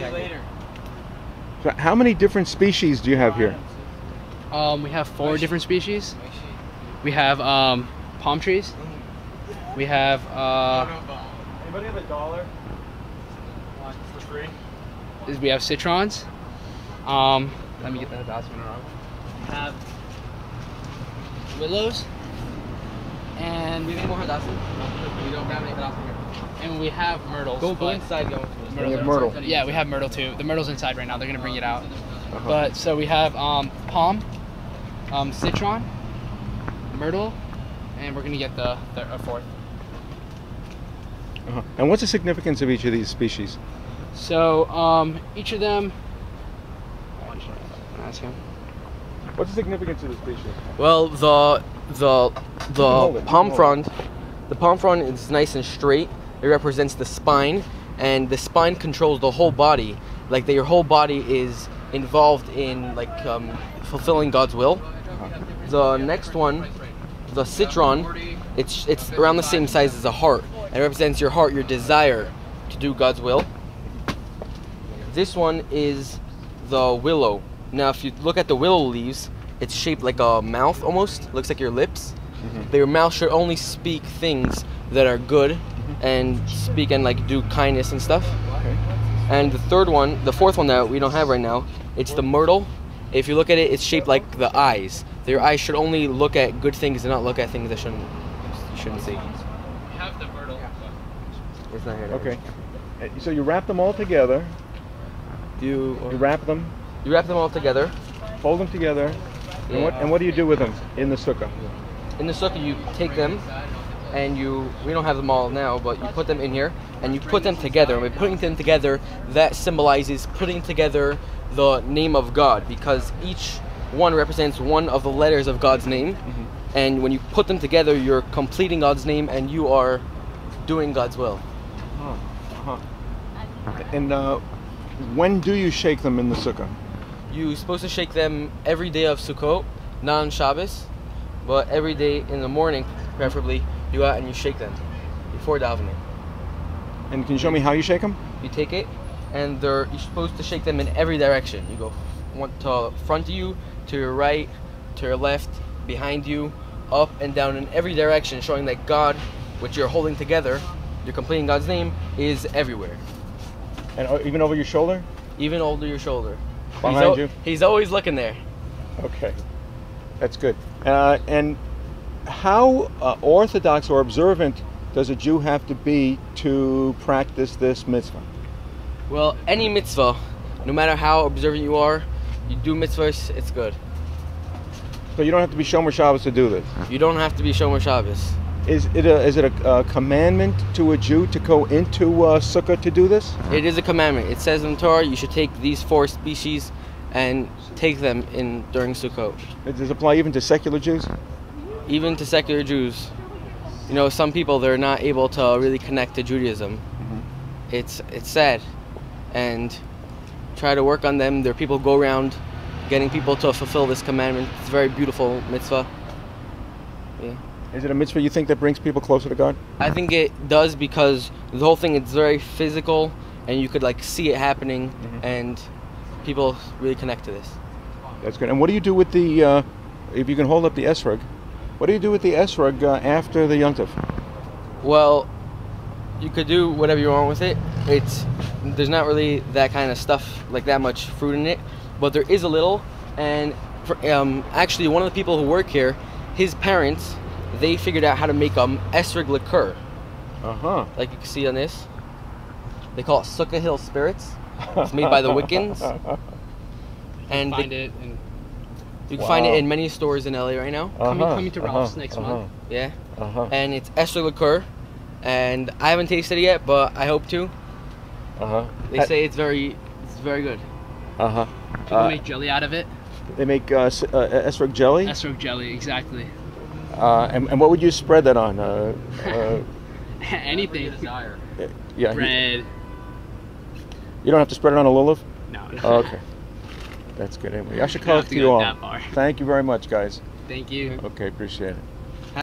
later. So how many different species do you have here? We have 4 different species. We have palm trees. We have Anybody have $1? For free? we have citrons. Let me get that document wrong. We have willows. And Do you need more hadassah? We don't have any hadassah here. and we have myrtles. Go inside. Go into this. You have myrtle. Yeah, we have myrtle too. The myrtle's inside right now. They're gonna bring it out. But so we have palm, citron, myrtle, and we're gonna get the 4th. And what's the significance of each of these species? So each of them. Ask him. What's the significance of the species? Well, the Hold it, palm hold frond, the palm frond is nice and straight. It represents the spine, and the spine controls the whole body. Like your whole body is involved in fulfilling God's will. The next one, the citron, it's around the same size as a heart. It represents your heart, your desire to do God's will. This one is the willow. Now, if you look at the willow leaves, it's shaped like a mouth almost. Looks like your lips. Your mouth should only speak things that are good and speak and do kindness and stuff. Okay. And the 4th one that we don't have right now, it's the myrtle. If you look at it, it's shaped like the eyes. Your eyes should only look at good things and not look at things that you shouldn't see. We have the myrtle. It's not here. Okay. So you wrap them all together. You wrap them, wrap them all together. fold them together, Yeah. and what do you do with them in the sukkah? In the sukkah, you take them, and we don't have them all now, but you put them in here, and you put them together. And by putting them together, that symbolizes putting together the name of God, because each one represents one of the letters of God's name. And when you put them together, you're completing God's name, and you are doing God's will. And when do you shake them in the sukkah? You're supposed to shake them every day of Sukkot, not on Shabbos, but every day in the morning, preferably, you go out and you shake them before davening. And can you show me how you shake them? You take it, and you're supposed to shake them in every direction. You go to front of you, to your right, to your left, behind you, up and down in every direction, showing that God, which you're holding together, you're completing God's name, is everywhere. And even over your shoulder? Even over your shoulder. Behind you? He's always looking there. Okay, that's good. And how orthodox or observant does a Jew have to be to practice this mitzvah? Well, any mitzvah, no matter how observant you are, you do mitzvahs, it's good. So you don't have to be Shomer Shabbos to do this? You don't have to be Shomer Shabbos. Is it a commandment to a Jew to go into Sukkah to do this? It is a commandment. It says in the Torah you should take these 4 species and take them in during Sukkot. Does this apply even to secular Jews? Even to secular Jews. You know, some people, they're not able to really connect to Judaism. It's sad. And try to work on them. There are people who go around getting people to fulfill this commandment. It's a very beautiful mitzvah. Yeah. Is it a mitzvah you think that brings people closer to God? I think it does, because the whole thing is very physical, and you could see it happening, and people really connect to this. That's good. And what do you do with the, if you can hold up the Esrog, what do you do with the Esrog after the Yom Tov? Well, you could do whatever you want with it. There's not really that kind of stuff, like that much fruit in it, but there is a little. And actually, one of the people who work here, his parents, they figured out how to make Esrog liqueur. Like you can see on this. They call it Sukkah Hill Spirits. It's made by the Wiccans. And you can find it in many stores in LA right now. Coming to Ralph's next month. Yeah. And it's Esrog liqueur. And I haven't tasted it yet, but I hope to. They say it's very good. People make jelly out of it. They make Esrog jelly? Esrog jelly, exactly. And what would you spread that on? Anything. Yeah. Bread. You don't have to spread it on a lulav? No. Okay. That's good. Anyway, I should call it to you all. That far. Thank you very much, guys. Thank you. Okay, appreciate it.